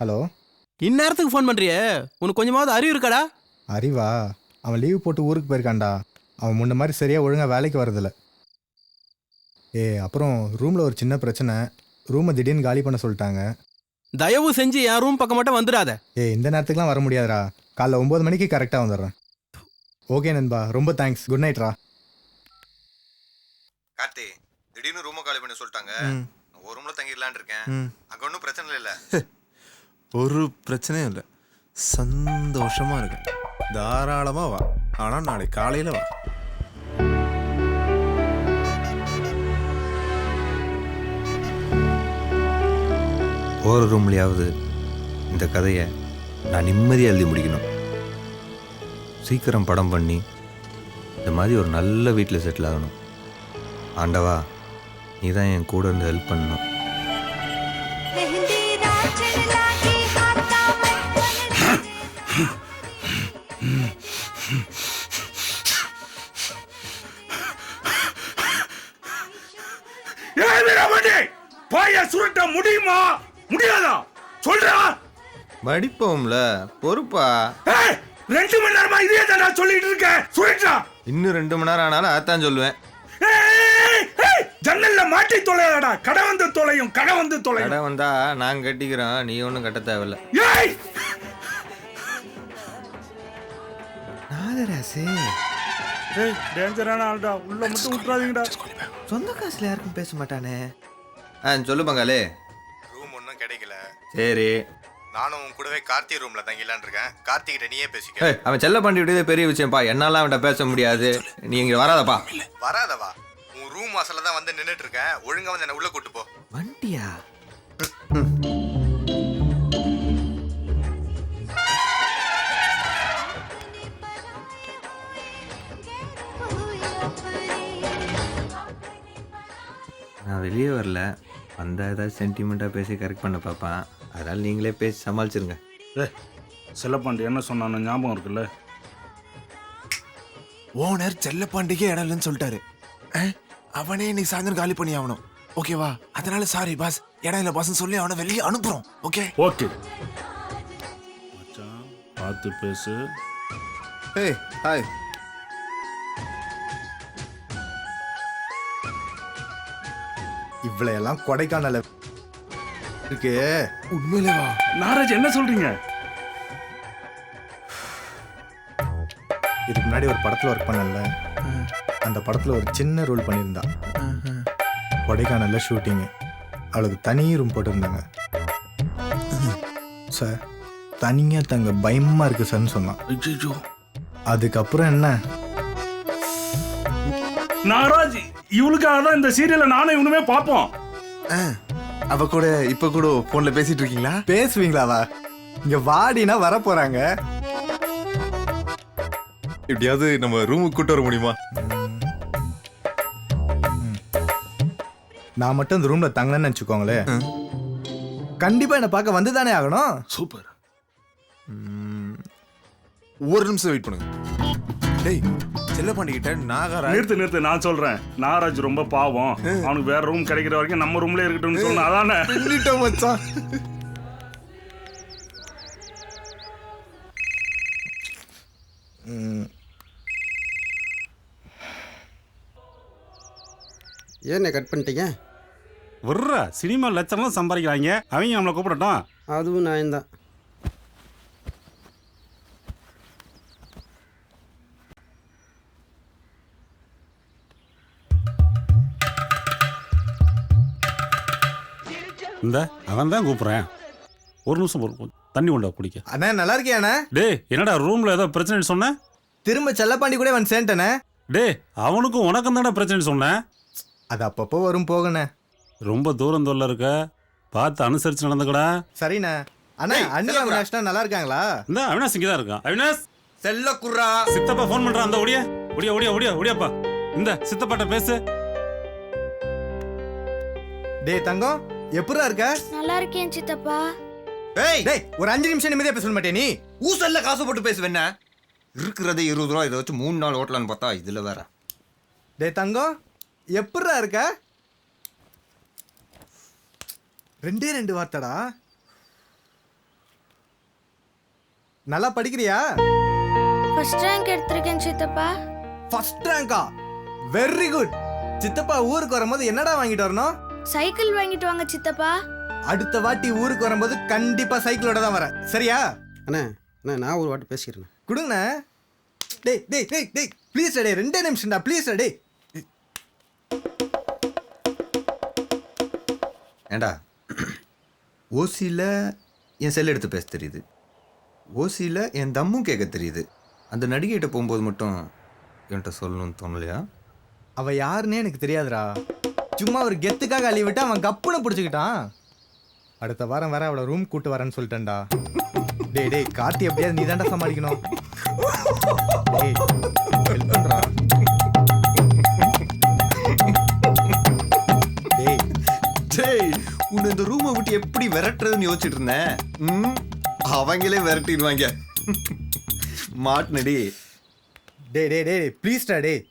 Hello. இந்நேரத்துக்கு phone பண்றியே, உனக்கு கொஞ்சமாவது அறிவு இருக்காடா? அறிவா? அவன் லீவ் போட்டு ஊருக்கு போயிருக்கான்டா. அவன் முன்ன மாதிரி சரியாக ஒழுங்காக வேலைக்கு வரதில்ல. அப்புறம் ரூமில் ஒரு சின்ன பிரச்சனை. ரூமை திடீர்னு காலி பண்ண சொல்லிட்டாங்க. தயவு செஞ்சு என் ரூம் பக்கம் மட்டும் வந்துடாத. இந்த நேரத்துக்குலாம் வர முடியாதுடா. காலைல 9 மணிக்கு கரெக்டாக வந்துடுறேன். ஓகே நண்பா, ரொம்ப தேங்க்ஸ். குட் நைட்ரா. கார்த்தி, திடீர்னு ரூமை காலி பண்ண சொல்லிட்டாங்க. ஒரு ரூம்ல தங்கிடலான்னு இருக்கேன். அங்க ஒன்றும் பிரச்சனை இல்லை. ஒரு பிரச்சனையும் இல்லை. சந்தோஷமா இருக்கேன். தாராளமா வா. ஆனா நாளைக்கு காலையில வா. ஒரு ரூம்லையாவது இந்த கதையை நான் நிம்மதியாக எழுதி முடிக்கணும். சீக்கிரம் படம் பண்ணி இந்த மாதிரி ஒரு நல்ல வீட்டில் செட்டில் ஆகணும். ஆண்டவா, நீ தான் என் கூட இருந்து ஹெல்ப் பண்ணணும். சுருட்ட முடியுமா முடியாதா சொல்றா? மடிப்போம்ல, பொறுப்பா. 2 மணி நேரமா இதே தான் நான் சொல்லிட்டு இருக்கேன். சுருட்டா. இன்னும் 2 மணி நேரம் ஆனாலும் அதான் சொல்லுவேன். ஜன்னல்ல மாட்டி தொலைடா. கடை வந்து தொலையும். கடை வந்து தொலையும். கடை வந்தா நான் கட்டிக்கிறேன், நீ ஒன்றும் கட்ட தேவையில்ல. நாகராசு டேஞ்சரான ஆள்டா. உள்ள மட்டும் விட்டுறாதீங்கடா. சொந்த காசுல யாருக்கும் பேச மாட்டானே. சொல்லு பங்காளி. ரூம் ஒன்றும் கிடைக்கல. சரி, நானும் உன் கூடவே கார்த்தி ரூம்ல தங்கிலான் இருக்கேன். கார்த்திகிட்ட நீயே பேசிக்க. அவன் செல்ல பண்ணி விட்டதே பெரிய விஷயம்ப்பா. என்னால அவன்கிட்ட பேச முடியாது. நீ இங்க வராதப்பா. வராதவா? உன் ரூம் வாசல்ல தான் வந்து நின்னுட்டு இருக்கேன். ஒழுங்கா வந்து என்ன உள்ள கூட்டு போ. வண்டியா? நான் வெளியே வரல. வந்தால் ஏதாவது சென்டிமெண்ட்டாக பேசி கரெக்ட் பண்ண பார்ப்பேன். அதனால் நீங்களே பேசி சமாளிச்சிருங்க. செல்லப்பாண்டி என்ன சொன்னான்னு ஞாபகம் இருக்குல்ல? ஓனர் செல்லப்பாண்டிக்கே இடம் இல்லைன்னு சொல்லிட்டாரு. அவனே இன்னைக்கு சாயந்தரம் காலி பண்ணி ஆகணும். ஓகேவா? அதனால சாரி பாஸ், இடம் இல்லை பாஸ்ன்னு சொல்லி அவனை வெளியே அனுப்புறோம். ஓகே ஓகே மச்சான், பார்த்து பேசு. ஹாய். இவ்வளையெல்லாம் கொடைக்கானல இருக்கு. உண்மையிலேவா? நாராஜ் என்ன சொல்றீங்க? இதுக்கு முன்னாடி ஒரு படத்தில் ஒர்க் பண்ணல. அந்த படத்தில் ஒரு சின்ன ரோல் பண்ணியிருந்தா. கொடைக்கானலில் ஷூட்டிங்கு. அவளுக்கு தனி ரூம் போட்டிருந்தாங்க சார். தனியாக தங்க பயமாக இருக்கு சார்ன்னு சொன்னான். ஐயோ, அதுக்கப்புறம் என்ன? நாராஜ், இவளுக்காக தான் இந்த சீரியலை நானும் இவனுமே பார்ப்போம். அவ கூட இப்ப கூட போன்ல பேசிட்டு இருக்கீங்களா? பேசுவீங்களாவா? இங்க வாடினா வர போறாங்க. எப்படியாவது நம்ம ரூமுக்கு கூட்டு வர முடியுமா? நான் மட்டும் இந்த ரூம்ல தங்கலன்னு வச்சுக்கோங்களே, கண்டிப்பா என்ன பார்க்க வந்து தானே ஆகணும். சூப்பர். ஒரு நிமிஷம் வெயிட் பண்ணுங்க. டேய், செல்லப்பாண்டி கிட்ட நாகராஜ். நிறுத்து, நான் சொல்றேன். நாராஜ் ரொம்ப பாவம். அவனுக்கு வேற ரூம் கிடைக்கிற வரைக்கும் நம்ம ரூம்ல இருக்கட்டும்னு சொன்ன. அதானே சொல்லிட்டோம் மச்சான். ஏன்னு கட் பண்ணிட்டீங்க? வர்றா, சினிமா லட்சம்லாம் சம்பாதிக்கிறாங்க. அவங்க நம்மளை கூப்பிடட்டும். அதுவும் நியாயம்தான். இந்த அவன் தான் கூப்பிட்றேன். ஒரு நிமிஷம் தண்ணி கொண்டா குடிக்க. அண்ணா நல்லா இருக்கியாண்ணே? டேய், என்னடா ரூம்ல ஏதோ பிரச்சனைன்னு சொன்ன? திரும்ப செல்லப்பாண்டி கூட வந்து சேர்ந்தேனே. டேய், அவனுக்கும் உனக்கும் தானே பிரச்சனைன்னு சொன்னேன். அது அப்பப்போ வரும் போகண்ணே. ரொம்ப தூரம் தொல்ல இருக்க, பார்த்து அனுசரிச்சு நடந்துக்கடா. சரிண்ணே. அண்ணா, அண்ணா அவினாஷ்னா நல்லா இருக்காங்களா? இந்த அவினாஷ் இங்கே தான் இருக்கான். அவினாஷ், செல்ல குர்ரா. சித்தப்பா ஃபோன் பண்றான். அந்த ஒடியாப்பா. இந்த சித்தப்பாட்ட பேசு. டேய் தங்கம், எப்படிடா இருக்க? நல்லா இருக்கேன் சித்தப்பா. டேய், ஒரு 5 நிமிஷம் நிம்மதியா பேச மாட்டே நீ? ஊசல்ல காசு போட்டு பேசுவேன்ன. இருக்கிறது 20 ரூபா. இதை வச்சு 3 நாள் ஓட்டலான்னு பார்த்தா இதுல வேற. டேய் தங்கம், எப்படிடா இருக்க? 2 வார்த்தைடா. நல்லா படிக்கிறியா? ஃபர்ஸ்ட் ரேங்க் எடுத்திருக்கேன் சித்தப்பா. ஃபர்ஸ்ட் ரேங்கா? Very good. சித்தப்பா ஊருக்கு வரும்போது என்னடா வாங்கிட்டு வரணும்? சைக்கிள் வாங்கிட்டு வாங்க சித்தப்பா. அடுத்த வாட்டி ஊருக்கு வரும்போது கண்டிப்பா சைக்கிளோட தான் வரேன், சரியா? அண்ணே அண்ணே நான் ஒரு வாட்டி பேசிக்கிறேன். கொடுங்கண்ணே. டேய் டேய் டேய் டேய் ப்ளீஸ் டே, 2 நிமிஷம்டா ப்ளீஸ் டே. ஏண்டா ஓசியில் என் செல் எடுத்து பேச தெரியுது, ஓசியில் என் தம்மும் கேட்க தெரியுது. அந்த நடிகைகிட்ட போகும்போது மட்டும் என்கிட்ட சொல்லணும்னு தோணலையா? அவ யாருன்னே எனக்கு தெரியாதுடா. சும்மா ஒரு கெத்துக்காக அள்ளி விட்டு அவன் கப்புன்னு பிடிச்சிக்கிட்டான். அடுத்த வாரம் வர அவளை ரூம் கூட்டு வரேன்னு சொல்லிட்டேன்டா. டேய் டேய் கார்த்தி எப்படியாவது நீ தான்டா சமாளிக்கணும். டேய் ஹெல்ப் பண்றா. டேய் டேய் உன்னை இந்த ரூமை விட்டு எப்படி விரட்டுறதுன்னு யோசிச்சுட்டு இருந்தேன். அவங்களே விரட்டிடுவாங்க. மாட்டுனடி. டேய் டேய் டேய் ப்ளீஸ்டா டேய்.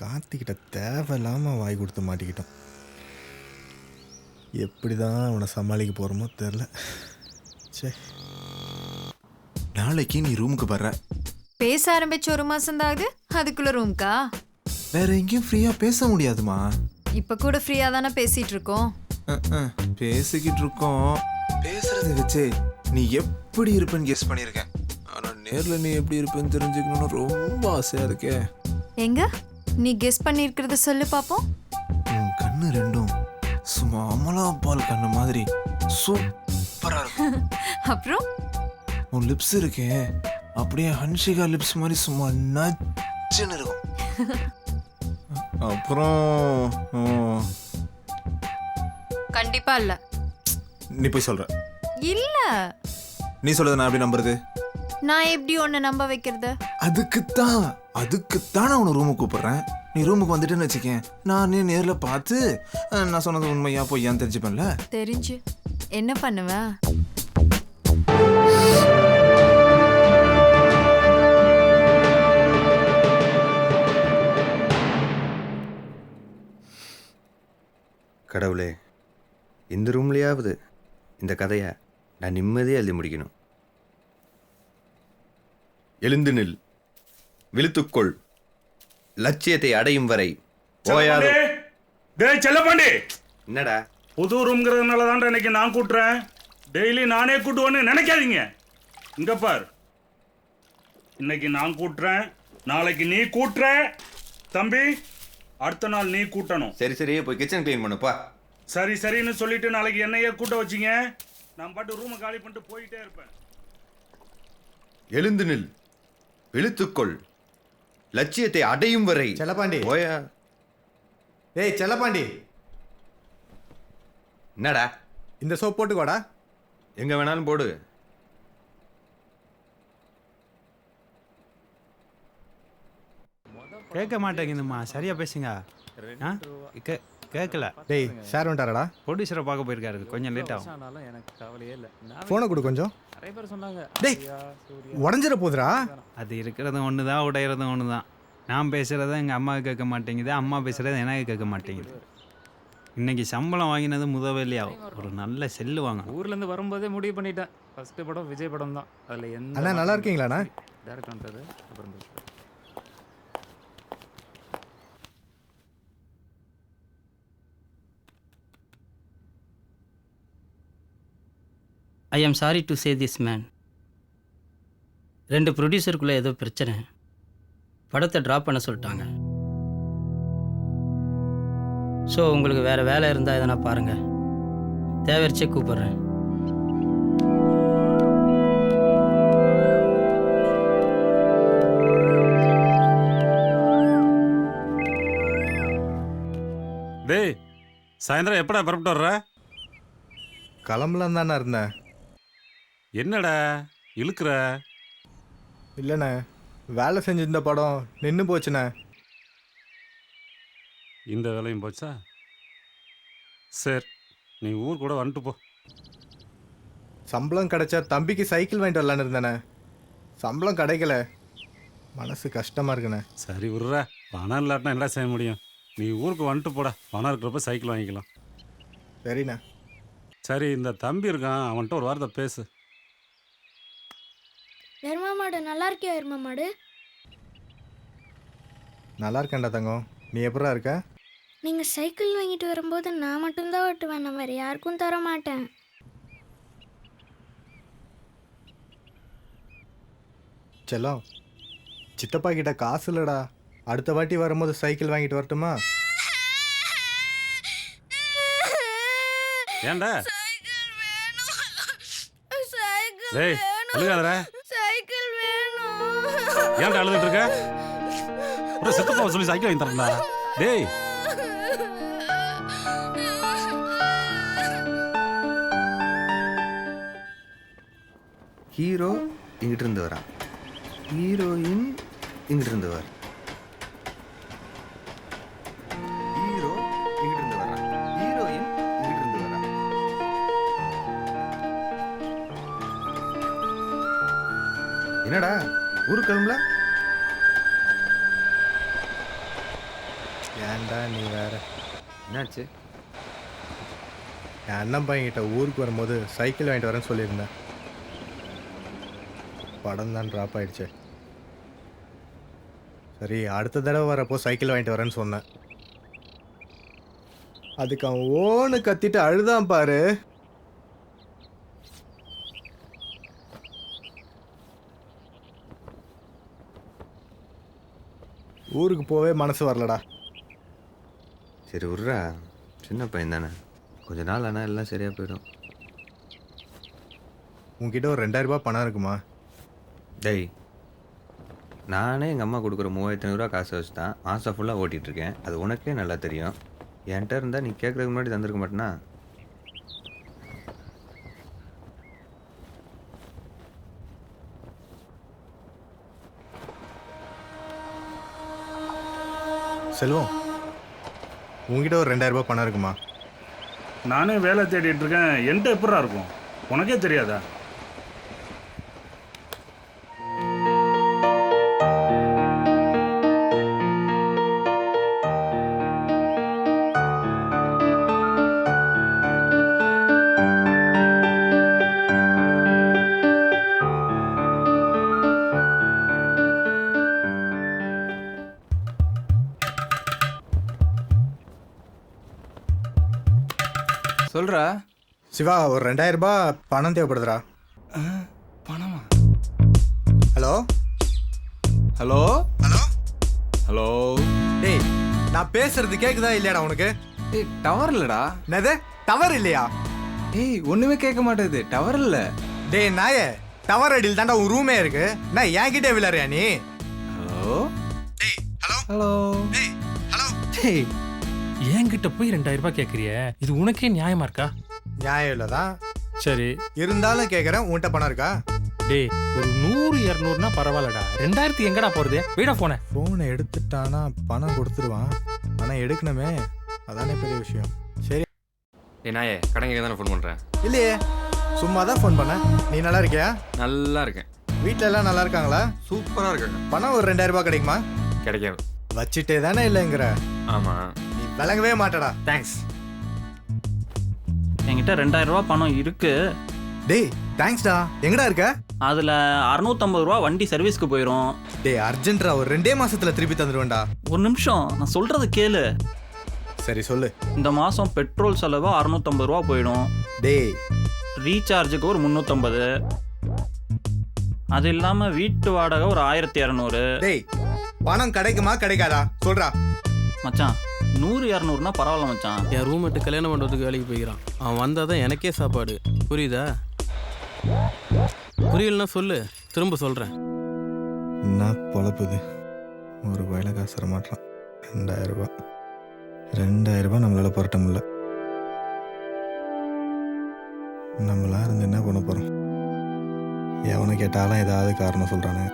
கார்த்திகிட்ட தேவையில்லாம வாய் கொடுத்து மாட்டிக்கிட்டோம். எப்படி தான் அவனை சமாளிக்க போகிறோமோ தெரில. சே, நாளைக்கு நீ ரூமுக்கு வர்ற. பேச ஆரம்பிச்சு 1 மாசம் தான் ஆகுது, அதுக்குள்ள ரூம்க்கா? வேற எங்கேயும் ஃப்ரீயா பேச முடியாதுமா. இப்ப கூட ஃப்ரீயா தானே பேசிட்டு இருக்கோம். பேசிக்கிட்டு இருக்கோம். பேசுறத வச்சு நீ எப்படி இருப்பேன்னு கெஸ் பண்ணியிருக்கேன். ஆனா நேர்ல நீ எப்படி இருப்பேன்னு தெரிஞ்சுக்கணும்னு ரொம்ப ஆசையா இருக்கே. எங்க நீ கெஸ் பண்ணிருக்கிறத சொல்லு பாப்போம். உன் கண்ணு ரெண்டும் சும்மா அமலா பால் கண்ணு மாதிரி சூப்பரா இருக்கும். அப்புறம் உன் லிப்ஸ் இருக்கே அப்படியே ஹன்ஷிகா லிப்ஸ் மாதிரி சும்மா நச்சுன்னு இருக்கும். அப்புறம் கண்டிப்பா இல்ல. நீ போய் சொல்ற. இல்ல நீ சொல்றத நான் எப்படி நம்புறது? நான் எப்படி உன்னை நம்ப வைக்கிறது? அதுக்குத்தான் நான் உன்னை ரூமுக்கு கூப்பிடுறேன். நீ ரூமுக்கு வந்துட்டுன்னு வச்சுக்கேன், நானே நேர்ல பார்த்து நான் சொன்னது உண்மையா பொய்யான்னு தெரிஞ்சுப்பேன்ல. தெரிஞ்சு என்ன பண்ணுவேன்? கடவுளே, இந்த ரூம்லையாவது இந்த கதையை நான் நிம்மதியாக எழுதி முடிக்கணும். எழுந்து நில், விழுத்துக்கொள், லட்சியத்தை அடையும் வரை ஓயாது. டேய் செல்லப்பாண்டி, என்னடா புது ரூம்ங்கிறதுனால தான்டா இன்னைக்கு நான் கூட்டுறேன். டெய்லி நானே கூட்டுவேன்னு நினைக்காதீங்க. இங்க பார், இன்னைக்கு நான் கூட்டுறேன், நாளைக்கு நீ கூட்டுற. தம்பி அடுத்த நாள் நீ கூட்டணும். சரி சரி போய் கிச்சன் க்ளீன் பண்ணுப்பா. சரி சரின்னு சொல்லிட்டு நாளைக்கு என்னையே கூட்ட வச்சிங்க, நான் பாட்டு ரூமை காலி பண்ணிட்டு போயிட்டே இருப்பேன். எழுந்து நில், விழுத்துக்கொள், லட்சியத்தை அடையும் வரை செல்லப்பாண்டி. ஓயா. டேய் செல்லப்பாண்டி, என்னடா இந்த சோப் போட்டுக்கோடா. எங்க வேணாலும் போடு. கேட்க மாட்டேங்குதும்மா, சரியா பேசுங்க. கேட்கல. டேய் சார் வந்துட்டாரடா. ப்ரொடியூசரை பார்க்க போயிருக்காரு, கொஞ்சம் லேட் ஆகும். ஃபோனை கொடு கொஞ்சம். டேய் உடஞ்சிட போகுதுடா. அது இருக்கிறதும் ஒன்று தான், உடையிறதும் ஒன்று தான். நான் பேசுகிறத எங்கள் அம்மாவுக்கு கேட்க மாட்டேங்குது, அம்மா பேசுகிறது எனக்கு கேட்க மாட்டேங்குது. இன்னைக்கு சம்பளம் வாங்கினது முதவேலி ஆகும். ஒரு நல்ல செல்லு வாங்கணும். ஊர்லேருந்து வரும்போதே முடிவு பண்ணிட்டேன். ஃபஸ்ட்டு படம் விஜய் படம் தான். அதில் எந்த அண்ணா நல்லா இருக்கீங்களாண்ணா? டேரக்ட் பண்ணுறது அப்புறம் I am sorry to say this man. 2 ப்ரொடியூசருக்குள்ளே ஏதோ பிரச்சனை, படத்தை ட்ராப் பண்ண சொல்லிட்டாங்க. ஸோ உங்களுக்கு வேறு வேலை இருந்தால் எதனா பாருங்கள், தேவைச்சே கூப்பிட்றேன். டேய் சாயந்தரம் எப்படா புறப்பட்டு வர்ற? கிளம்பலாம் தானே இருந்தேன். என்னடா இழுக்கிற? இல்லைண்ணே, வேலை செஞ்சிருந்த படம் நின்று போச்சுண்ணே. இந்த வேலையும் போச்சா? சரி, நீ ஊர் கூட வந்துட்டு போ. சம்பளம் கிடைச்சா தம்பிக்கு சைக்கிள் வாங்கிட்டு வரலான்னு இருந்தேண்ணே. சம்பளம் கிடைக்கல, மனசு கஷ்டமாக இருக்குண்ணே. சரி விட்ற, பணம் இல்லாட்டினா என்ன செய்ய முடியும்? நீ ஊருக்கு வந்துட்டு போடா, பணம் இருக்கிறப்ப சைக்கிள் வாங்கிக்கலாம். சரிண்ணே. சரி இந்த தம்பி இருக்கான், அவன்கிட்ட ஒரு வார்த்தை பேசு. எருமை மாடு நல்லா இருக்கியா எருமை மாடு? நல்லா இருக்கேன்டா தங்கம். நீ எப்படா இருக்க? நீங்க சைக்கிள் வாங்கிட்டு வரும்போது நான் மட்டும்தான் ஓட்டுவேன், நான் வேற யாருக்கும் தர மாட்டேன். செல்லம், சித்தப்பா கிட்ட காசு இல்லடா. அடுத்த வாட்டி வரும்போது சைக்கிள் வாங்கிட்டு வரட்டுமா? ஏன்டா சைக்கிள் வேணும். சைக்கிள் டேய் அழுகாதடா. சைக்கிள் வேணும். ஏன்டா அழுதுட்டு இருக்க? ஒரு சித்தப்பா சொல்லி சைக்கிள் வாங்கி தரேன்டா. டேய் ஹீரோ இங்கிட்டு இருந்து வரான், ஹீரோயின் இங்கிட்டு இருந்து வர, ஹீரோ இங்கிட்டு இருந்து வரான், ஹீரோயின் இங்கிட்டு இருந்து வரான். என்னடா ஊருக்கு கிளம்பல? ஏன்டா நீ வேற. என்னாச்சு? என் அண்ணன் பையன்கிட்ட ஊருக்கு வரும்போது சைக்கிள் வாங்கிட்டு வரேன்னு சொல்லியிருந்தேன். படம் தான் ட்ராப் ஆயிடுச்சு. சரி, அடுத்த தடவை வரப்போ சைக்கிள் வாங்கிட்டு வரேன்னு சொன்னேன். அதுக்கு அவன் ஓன்னு கத்திட்டு அழுதான் பாரு. ஊருக்கு போவே மனசு வரலடா. சரி விட்றா, சின்ன பையன் தானே, கொஞ்ச நாள் ஆனால் எல்லாம் சரியாக போயிடும். உன்கிட்ட ஒரு 2000 ரூபாய் பணம் இருக்குமா? டேய், நானே எங்கள் அம்மா கொடுக்குற 3500 காசை வச்சு தான் மாதம் ஃபுல்லாக ஓட்டிகிட்ருக்கேன். அது உனக்கே நல்லா தெரியும். என்கிட்ட இருந்தால் நீ கேட்குறதுக்கு முன்னாடி தந்திருக்க மாட்டேனா? செல்வம், உங்ககிட்ட ஒரு 2000 ரூபாய் பணம் இருக்குமா? நானே வேலை தேடிட்டு இருக்கேன், என்கிட்ட எப்படா இருக்கும்? உனக்கே தெரியாதா? சொல்கிறா. சிவா, ஒரு 2000 ரூபாய் பணம் தேவைப்படுதுடா. பணமா? Hello hello hello hello. டேய், நான் பேசுறது கேக்குதா இல்லையாடா உனக்கு? ஏய் டவர் இல்லைடா. என்னது டவர் இல்லையா? ஏய் ஒன்றுமே கேட்க மாட்டேது, டவர் இல்லை. டேய் நாயே, டவர் அடியில் தாண்டா உன் ரூமே இருக்கு. நான் என்கிட்டே விளையாடுறியா நீ? ஹலோ. டேய் ஹலோ ஹலோ. டேய் ஹலோ. டேய் என்கிட்ட போய் 2000 ரூபாய் கேட்குறிய, இது உனக்கே நியாயமா இருக்கா? நியாயம் இல்லதான். சரி இருந்தாலும் கேட்குறேன், உன்கிட்ட பணம் இருக்கா? டேய், ஒரு 100 200னா பரவாயில்லடா, 2000 எங்கடா போறது? வீடா போனேன். ஃபோனை எடுத்துட்டானா பணம் கொடுத்துருவான், ஆனால் எடுக்கணுமே, அதானே பெரிய விஷயம். சரி. நாயே கடைங்க தானே ஃபோன் பண்ணுறேன். இல்லையே, சும்மா தான் ஃபோன் பண்ணேன். நீ நல்லா இருக்கியா? நல்லா இருக்கேன். வீட்டில எல்லாம் நல்லா இருக்காங்களா? சூப்பராக இருக்காங்க. பணம் ஒரு 2000 ரூபாய் கிடைக்குமா? கிடைக்காது. வச்சுட்டே தானே இல்லைங்கிற. ஆமாம். நீ விளங்கவே மாட்டடா. தேங்க்ஸ். என்கிட்ட 2000 ரூபாய் பணம் இருக்கு. டேய் தேங்க்ஸ்டா. எங்கடா இருக்க? அதுல 650 ரூபா வண்டி சர்வீஸ்க்கு போயிடும். டேய் அர்ஜென்ட்ரா, ஒரு 2 மாசத்துல திருப்பி தந்துருவேன்டா. ஒரு நிமிஷம், நான் சொல்றது கேளு. சரி சொல்லு. இந்த மாசம் பெட்ரோல் செலவு 650 ரூபா போயிடும். டேய் ரீசார்ஜுக்கு ஒரு 350. அது இல்லாம வீட்டு வாடகை ஒரு 1200. டேய் பணம் கிடைக்குமா கிடைக்காதா சொல்றா. மச்சான் 100 200னா பரவாயில்ல மச்சான். என் ரூம்மேட்டு கல்யாணம் பண்ணுறதுக்கு வேலைக்கு போய்க்கிறான். அவன் வந்தால் தான் எனக்கே சாப்பாடு. புரியுதா? புரியலன்னா சொல்லு, திரும்ப சொல்கிறேன். என்ன பொழப்புது, ஒரு வயல காசு தர மாட்டான். 2000 ரூபாய் 2000 ரூபாய் நம்மளால புரட்ட முடியல. நம்மளா இருந்து என்ன பண்ண போகிறோம்? எவனை கேட்டாலும் ஏதாவது காரணம் சொல்கிறானு.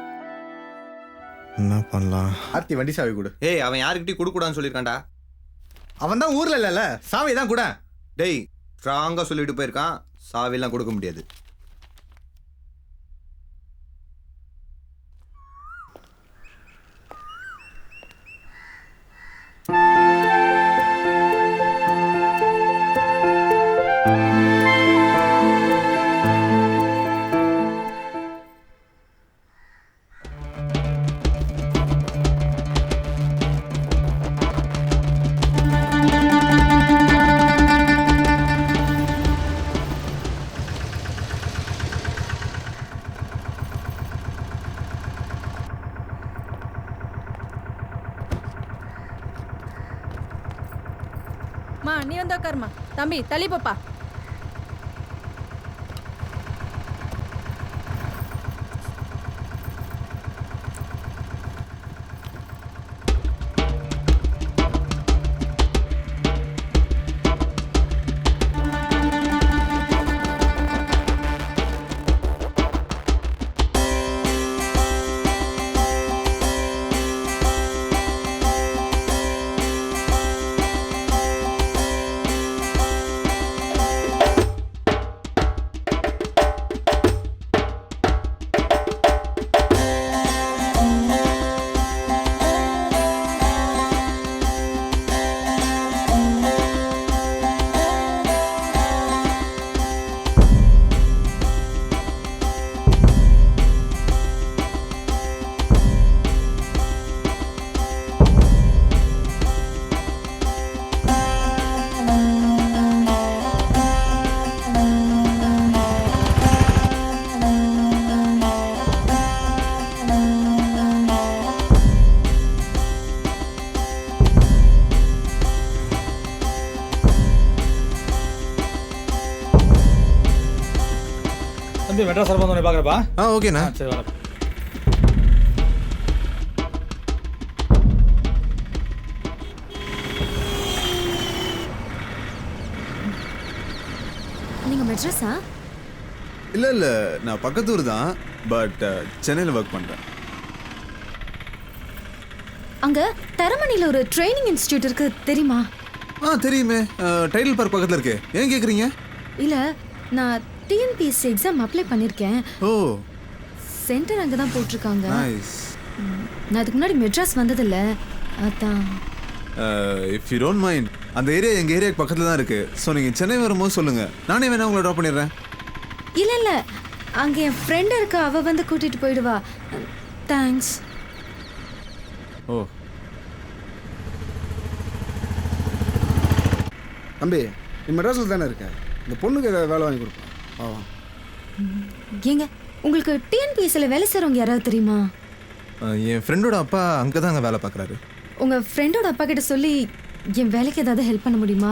என்ன பண்ணலாம்? ஆர்த்தி வண்டி சாவி கொடு. ஏய் அவன் யாருக்கிட்டையும் கொடுக்கூடாதுன்னு சொல்லியிருக்கான்டா. அவன் தான் ஊரில் இல்லைல்ல, சாவி தான் கூட. டேய் ஸ்ட்ராங்காக சொல்லிட்டு போயிருக்கான், சாவிலாம் கொடுக்க முடியாது. மா நீ வந்து உட்காருமா. தம்பி தள்ளி போப்பா. தம்பி மெட்ராஸ் சார் வந்து பார்க்குறப்பா. ஓகேண்ணா. சரி வணக்கம். நீங்க மெட்ராஸா? இல்லை நான் பக்கத்தூர் தான், பட் சென்னையில் ஒர்க் பண்ணுறேன். அங்க தரமணியில் ஒரு ட்ரைனிங் இன்ஸ்டியூட் இருக்கு தெரியுமா? தெரியுமே. டைடல் பார்க் பக்கத்தில் இருக்கு. ஏன் கேட்குறீங்க? இல்ல நான் டிஎன்பிஎஸ்சி எக்ஸாம் அப்ளை பண்ணியிருக்கேன். சென்டர் அங்கே தான் போட்டிருக்காங்க. நான் அதுக்கு முன்னாடி மெட்ராஸ் வந்ததில்ல, அதான். இஃப் யூ டோன்ட் மைண்ட், அந்த ஏரியா எங்கள் ஏரியாவுக்கு பக்கத்தில் தான் இருக்குது. ஸோ நீங்கள் சென்னை வரும்போது சொல்லுங்கள், நானே வேணா உங்களை ட்ராப் பண்ணிடுறேன். இல்லை அங்கே என் ஃப்ரெண்ட் இருக்கா, அவள் வந்து கூட்டிகிட்டு போயிடுவா. தேங்க்ஸ். தம்பி நீ மெட்ராஸில் தானே இருக்க, இந்த பொண்ணுக்கு ஏதாவது வேலை வாங்கி கொடுப்பேன். ஏங்க உங்களுக்கு டிஎன்பிஎஸ்சியில் வேலை செய்கிறவங்க யாராவது தெரியுமா? என் ஃப்ரெண்டோட அப்பா அங்கே தான் அங்கே வேலை பார்க்குறாரு. உங்கள் ஃப்ரெண்டோட அப்பா கிட்ட சொல்லி என் வேலைக்கு ஏதாவது ஹெல்ப் பண்ண முடியுமா?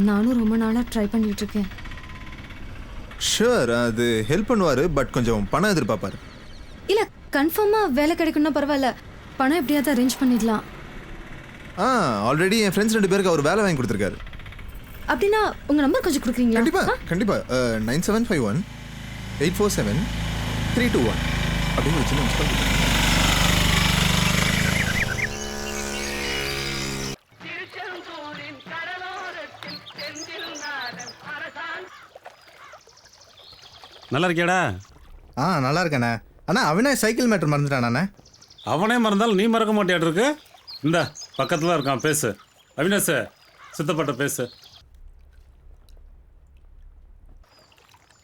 நானும் ரொம்ப நாளாக ட்ரை பண்ணிட்டு இருக்கேன். ஷூர், அது ஹெல்ப் பண்ணுவார், பட் கொஞ்சம் பணம் எதிர்பார்ப்பார். இல்லை கன்ஃபார்மாக வேலை கிடைக்கும்னா பரவாயில்ல, பணம் எப்படியாவது அரேஞ்ச் பண்ணிடலாம். ஆல்ரெடி என் ஃப்ரெண்ட்ஸ் 2 பேருக்கு அவர் வேலை வாங்கி கொடுத்துருக்காரு. அப்படின்னா உங்கள் நம்பர் கொஞ்சம் கொடுக்குறீங்களா? கண்டிப்பாக 9751 847 321 அப்படின்னு ஒரு சின்ன மிஸ் கால். நல்லா இருக்கியாடா? நல்லா இருக்கேண்ணே. அண்ணா அவினாஷ் சைக்கிள் மேட்டர் மறந்துட்டானே. அவனே மறந்தாலும் நீ மறக்க மாட்டியாட்டு இருக்கு. இந்த பக்கத்தில் இருக்கான், பேசு. அவினாஷ் சித்தப்பட்ட பேசு.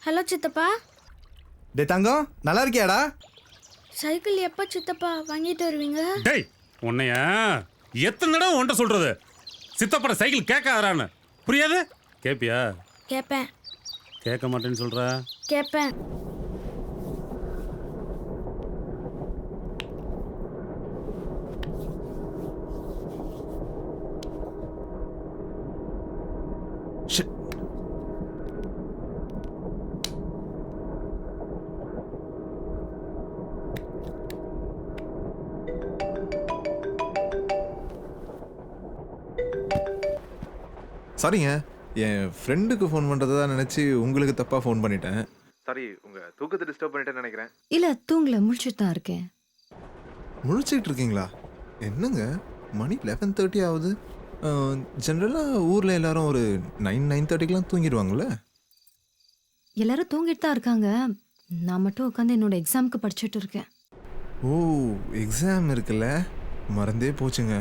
ஹலோ சித்தப்பா. டே தங்கம், நல்லா இருக்கியாடா? சைக்கிள் எப்போ சித்தப்பா வாங்கிட்டு வருவீங்க? டேய் உன்னைய எத்தனை தடவை உன்ட்ட சொல்றது, சித்தப்பட சைக்கிள் கேட்காதான்னு புரியாது? கேட்பியா? கேட்பேன். கேட்க மாட்டேன்னு சொல்ற? கேட்பேன். சாரிங்க, என் ஃப்ரெண்டுக்கு ஃபோன் பண்ணுறதா நினச்சி உங்களுக்கு தப்பாக ஃபோன் பண்ணிட்டேன். சாரி, உங்கள் தூக்கத்தை டிஸ்டர்ப் பண்ணிட்டேன்னு நினைக்கிறேன். இல்லை தூங்கல, முழிச்சுட்டு தான் இருக்கேன். முழிச்சிட்டு இருக்கீங்களா? என்னங்க மணி 11:30 ஆகுது. ஜென்ரலாக ஊரில் எல்லாரும் ஒரு 9:30க்கெலாம் தூங்கிடுவாங்கள்ல? எல்லாரும் தூங்கிட்டு தான் இருக்காங்க, நான் மட்டும் உட்காந்து என்னோட எக்ஸாமுக்கு படிச்சுட்டு இருக்கேன். ஓ, எக்ஸாம் இருக்குல்ல, மறந்தே போச்சுங்க.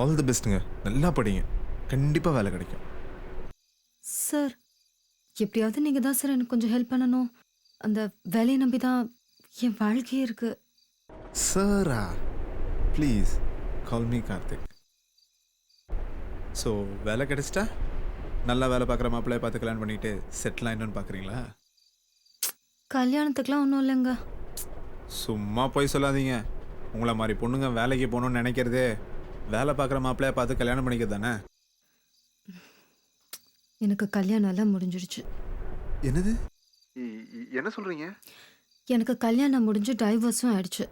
ஆல் தி பெஸ்ட்டுங்க, நல்லா படிங்க, கண்டிப்பாக வேலை கிடைக்கும். சார் எப்படியாவது நீங்கள் தான் சார் எனக்கு கொஞ்சம் ஹெல்ப் பண்ணணும். அந்த வேலையை நம்பி தான் என் வாழ்க்கையே இருக்கு. Sara, please call me Karthik. So வேலை கிடைச்சிட்டா நல்லா வேலை பார்க்குற மாப்பிள்ளைய பார்த்து கல்யாணம் பண்ணிட்டு செட்டில் ஆகிடணும்னு பார்க்குறீங்களா? கல்யாணத்துக்குலாம் ஒன்றும் இல்லைங்க. சும்மா போய் சொல்லாதீங்க. உங்களை மாதிரி பொண்ணுங்க வேலைக்கு போகணுன்னு நினைக்கிறதே வேலை பார்க்குற மாப்பிள்ளைய பார்த்து கல்யாணம் பண்ணிக்கிறது தானே. எனக்கு கல்யாணம் எல்லாம் முடிஞ்சிடுச்சு. என்னது? என்ன சொல்றீங்க? எனக்கு கல்யாணம் முடிஞ்சு டைவர்ஸும் ஆயிடுச்சு.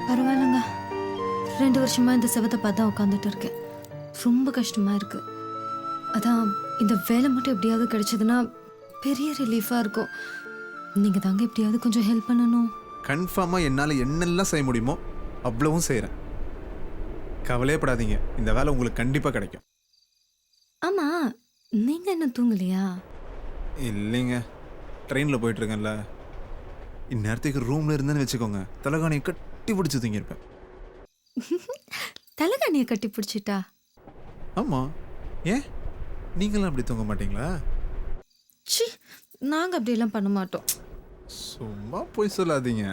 பரவாயில்லைங்க, 2 வருஷமா இந்த செவத்தை பார்த்து தான் உட்காந்துட்டு இருக்கேன். ரொம்ப கஷ்டமா இருக்கு. அதான் இந்த வேலை மட்டும் எப்படியாவது கிடைச்சதுன்னா பெரிய ரிலீஃபா இருக்கும். நீங்க தாங்க எப்படியாவது கொஞ்சம் ஹெல்ப் பண்ணணும். கன்ஃபார்மா என்னால் என்னெல்லாம் செய்ய முடியுமோ அவ்வளவும் செய்கிறேன். கவலையப்படாதீங்க, இந்த வேலை உங்களுக்கு கண்டிப்பாக கிடைக்கும். ஆமா, நீங்க என்ன தூங்கலையா? இல்லைங்க, ட்ரெயினில் போயிட்டுருக்கேன்ல. இந்நேரத்துக்கு ரூமில் இருந்தேன்னு வச்சுக்கோங்க, தலைகாணியை கட்டி பிடிச்சி தூங்கியிருப்பேன். தலைகாணியை கட்டி பிடிச்சிட்டா? ஆமாம். ஏன் நீங்களும் அப்படி தூங்க மாட்டீங்களா? சி, நாங்க அப்படியெல்லாம் பண்ண மாட்டோம். சும்மா போய் சொல்லாதீங்க.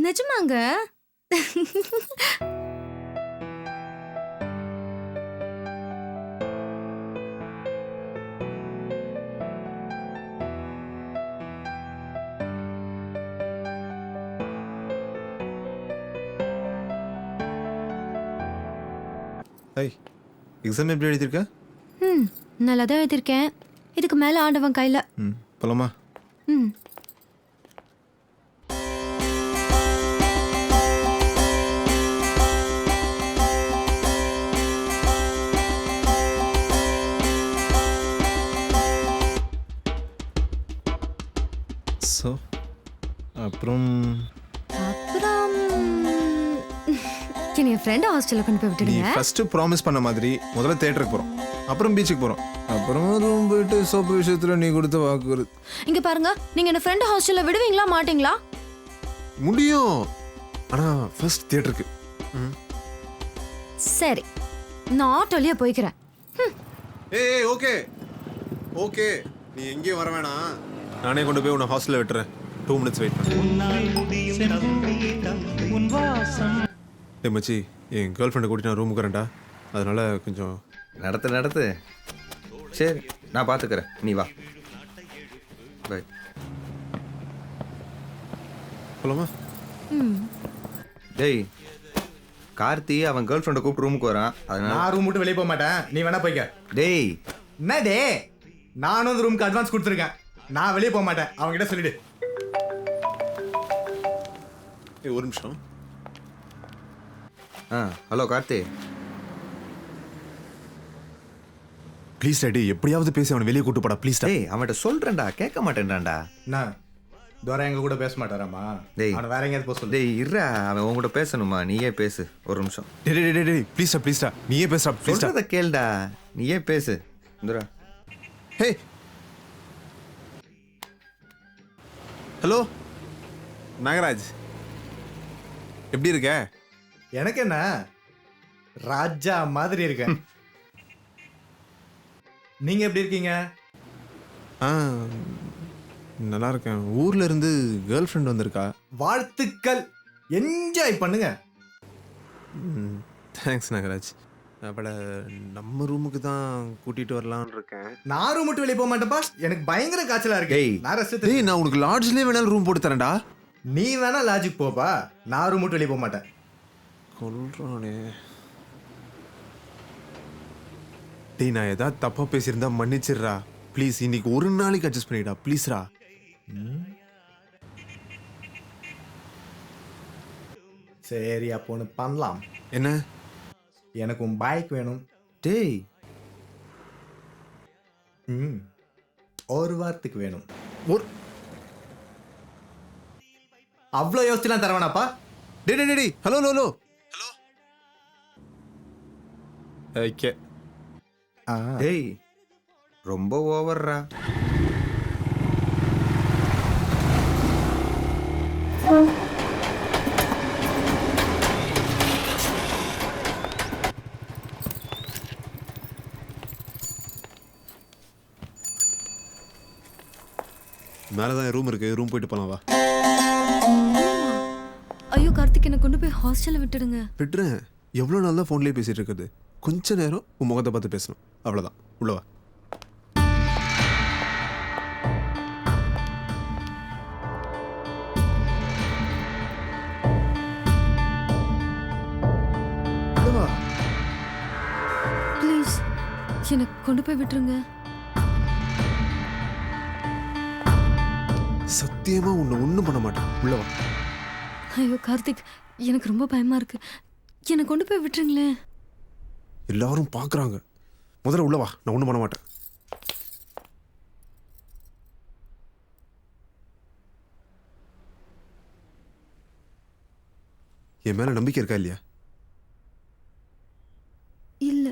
நிஜமாங்க. ஐய், எக்ஸாம் எப்படி எழுதியிருக்க? நல்லா தான் எழுதியிருக்கேன். இதுக்கு மேலே ஆண்டவன் கையில். போலாமா? ம். ஸோ அப்புறம் என் ஃப்ரெண்ட் ஹாஸ்டலில் கொண்டு போய் நீ விட்டுடுங்க. ஃபர்ஸ்ட் ப்ராமிஸ் பண்ண மாதிரி முதல்ல தேட்டருக்கு போகிறோம், அப்புறம் பீச்சுக்கு போகிறோம், அப்புறம் ரூம் போயிட்டு சோப்பு விஷயத்தில் நீ கொடுத்த வாக்கு. இங்க பாருங்க, நீங்க என்ன ஃப்ரெண்ட் ஹாஸ்டல்ல விடுவீங்களா மாட்டீங்களா? முடியும், ஆனால் ஃபர்ஸ்ட் தேட்டருக்கு. சரி, நான் ஆட்டோலயே போய்க்கிறேன். ஏய் ஓகே ஓகே, நீ எங்கேயும் வர வேணாம், நானே கொண்டு போய் உன்னை ஹாஸ்டலில் விட்டுறேன். 2 minutes வெயிட் பண்ணு. ஏ மச்சி, என் கேர்ள் ஃப்ரெண்டை கூட்டிட்டு நான் ரூமுக்கு வரேன்டா, அதனால கொஞ்சம் நடத்து. சரி, நான் பார்த்துக்கிறேன், நீ வா. பை. போலாமா? டேய், கார்த்தி அவன் கேர்ள் ஃப்ரெண்டை கூப்பிட்டு ரூமுக்கு வரான், அதனால நான் ரூம் விட்டு வெளியே போக மாட்டேன், நீ வேணா போய்க்க. டேய் என்ன டே, நானும் அந்த ரூமுக்கு அட்வான்ஸ் கொடுத்துருக்கேன், நான் வெளியே போக மாட்டேன், அவங்ககிட்ட சொல்லிடு. ஒரு நிமிஷம். ஹலோ கார்த்தி. ப்ளீஸ் டாடி, எப்படியாவது பேசி அவனை வெளியே கூட்டு போடா ப்ளீஸ். டேய், அவன்கிட்ட சொல்றேன்டா, கேட்க மாட்டேன்டான்டா. என்ன தோரா எங்க கூட பேச மாட்டாராமா? டேய், அவனை வேற எங்கேயாவது போக சொல்லு. டேய் இருடா, அவன் உங்ககிட்ட பேசணுமா? நீயே பேசு, ஒரு நிமிஷம். டேய் ப்ளீஸ்டா, நீயே பேசுடா ப்ளீஸ்டா. சொல்றத கேளுடா, நீயே பேசு. இந்துரா. ஹே ஹலோ நாகராஜ், எப்படி இருக்க? எனக்கு என்ன, ராஜா மாதிரி இருக்கேன். நீங்க எப்படி இருக்கீங்க? நல்லா இருக்கேன். ஊர்ல இருந்து கேர்ள் ஃப்ரெண்ட் வந்திருக்கா. வாழ்த்துக்கள், என்ஜாய் பண்ணுங்க. தேங்க்ஸ் நாகராஜ். அவளை நம்ம ரூமுக்கு தான் கூட்டிட்டு வரலான்னு இருக்கேன். நான் ரூம் விட்டு வெளியே போக மாட்டேன்ப்பா, எனக்கு பயங்கர காய்ச்சலா இருக்கு. டேய், நான் உனக்கு லாட்ஜ்லயே வேணாலும் ரூம் போட்டு தரேன்டா. நீ வேணா லாஜிக் போப்பா, நான் ரூம் விட்டு வெளியே போக மாட்டேன். கொல்றானே. டேய், நான் ஏதாவது தப்பா பேசியிருந்தா மன்னிச்சிடுறா ப்ளீஸ். இன்னைக்கு ஒரு நாளைக்கு அட்ஜஸ்ட் பண்ணிடா ப்ளீஸ்ரா. சரி, அப்போ ஒன்று பண்ணலாம். என்ன? எனக்கு உன் பைக் வேணும். டேய், ஒரு வாரத்துக்கு வேணும். ஒரு அவ்வளோ யோசிச்சுலாம் தர வேணாப்பா. டேய் ஹலோ ஹலோ ஹலோ. ஓகே. டேய், ரொம்ப ஓவர்ரா. மேலதான் ரூம் இருக்கு, ரூம் போயிட்டு போலாம் வா. ஐயோ கார்த்திக், என்ன கொண்டு போய் ஹாஸ்டல்ல விட்டுடுங்க. விட்டுறேன். எவ்வளோ நாள் தான் ஃபோன்லேயே பேசிட்டு இருக்குது. கொஞ்ச நேரம் உன் முகத்தை பார்த்து பேசணும், அவ்வளோதான். உள்ளவா. என்னை கொண்டு போய் விட்டுருங்க. சத்தியமா உன்னை ஒன்றும் பண்ண மாட்டேன். உள்ள வா. ஐயோ கார்த்திக், எனக்கு ரொம்ப பயமா இருக்கு. என்னை கொண்டு போய் விட்டுருங்களேன். எல்லாரும் பார்க்குறாங்க. முதல்ல உள்ள வா. நான் ஒன்றும் பண்ண மாட்டேன். என் மேல நம்பிக்கை இருக்கா இல்லையா? இல்ல.